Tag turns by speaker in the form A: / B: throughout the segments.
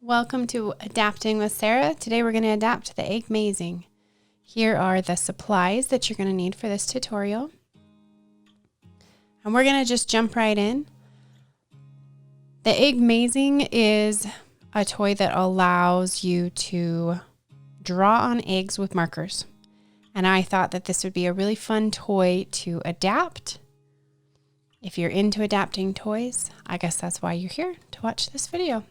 A: Welcome to Adapting with Sarah. Today we're going to adapt the egg mazing. Here are the supplies that you're going to need for this tutorial. And we're going to just jump right in. The egg mazing is a toy that allows you to draw on eggs with markers. And I thought that this would be a really fun toy to adapt. If you're into adapting toys, I guess that's why you're here to watch this video.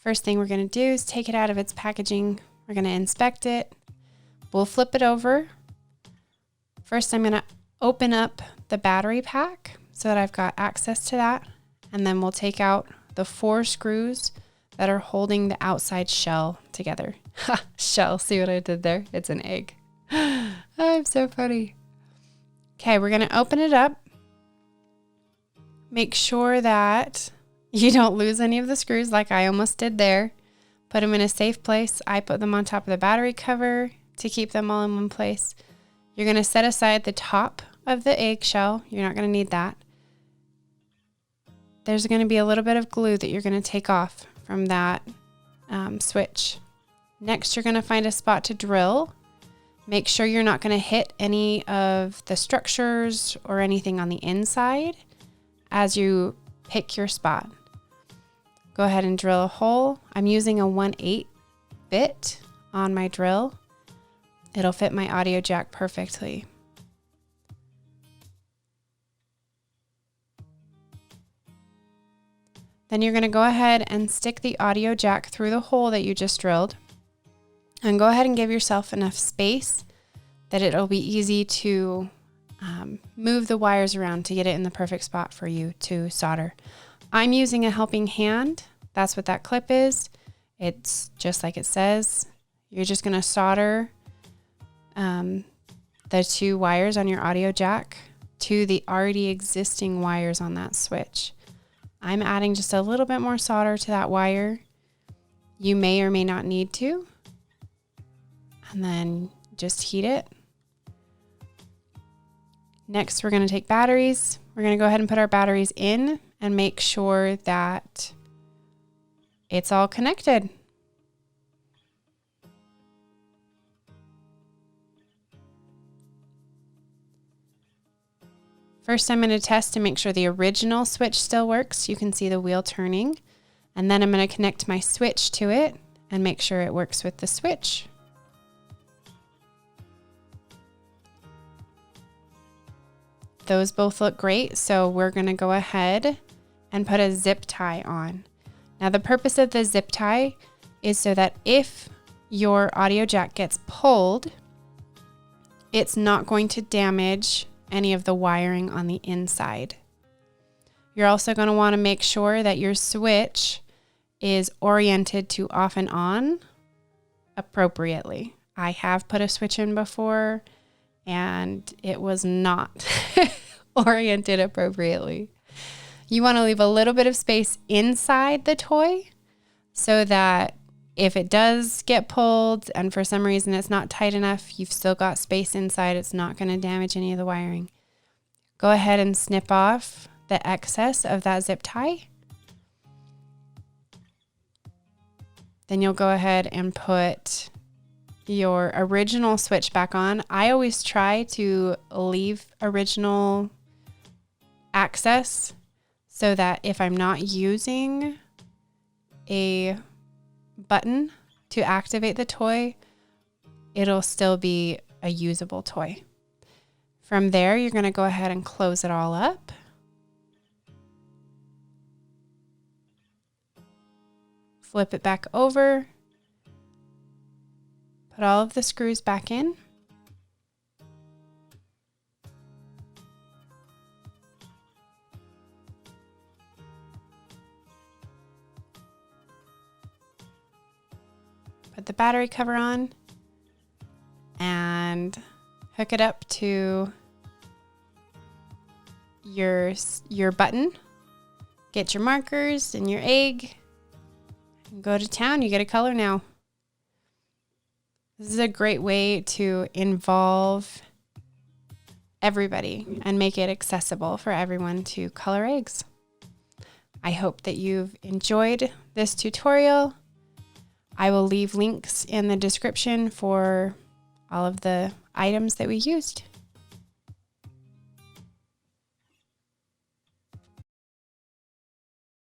A: First thing we're going to do is take it out of its packaging. We're going to inspect it. We'll flip it over. First, I'm going to open up the battery pack so that I've got access to that. And then we'll take out the 4 screws that are holding the outside shell together. Ha! Shell, see what I did there? It's an egg. I'm so funny. Okay, we're going to open it up. Make sure that you don't lose any of the screws like I almost did there. Put them in a safe place. I put them on top of the battery cover to keep them all in one place. You're going to set aside the top of the eggshell. You're not going to need that. There's going to be a little bit of glue that you're going to take off from that switch. Next, you're going to find a spot to drill. Make sure you're not going to hit any of the structures or anything on the inside as you pick your spot. Go ahead and drill a hole. I'm using a 1/8 bit on my drill. It'll fit my audio jack perfectly. Then you're going to go ahead and stick the audio jack through the hole that you just drilled. And go ahead and give yourself enough space that it'll be easy to move the wires around to get it in the perfect spot for you to solder. I'm using a helping hand. That's what that clip is. It's just like it says. You're just going to solder the 2 wires on your audio jack to the already existing wires on that switch. I'm adding just a little bit more solder to that wire. You may or may not need to. And then just heat it. Next, we're going to take batteries. We're going to go ahead and put our batteries in and make sure that it's all connected. First, I'm going to test to make sure the original switch still works. You can see the wheel turning. And then I'm going to connect my switch to it and make sure it works with the switch. Those both look great, so we're going to go ahead and put a zip tie on. Now, the purpose of the zip tie is so that if your audio jack gets pulled, it's not going to damage any of the wiring on the inside. You're also going to want to make sure that your switch is oriented to off and on appropriately. I have put a switch in before, and it was not oriented appropriately. You want to leave a little bit of space inside the toy so that if it does get pulled and for some reason it's not tight enough, you've still got space inside. It's not going to damage any of the wiring. Go ahead and snip off the excess of that zip tie. Then you'll go ahead and put your original switch back on. I always try to leave original access so that if I'm not using a button to activate the toy, it'll still be a usable toy. From there, you're going to go ahead and close it all up. Flip it back over. Put all of the screws back in. Put the battery cover on and hook it up to your button. Get your markers and your egg and go to town. You get a color now. This is a great way to involve everybody and make it accessible for everyone to color eggs. I hope that you've enjoyed this tutorial. I will leave links in the description for all of the items that we used.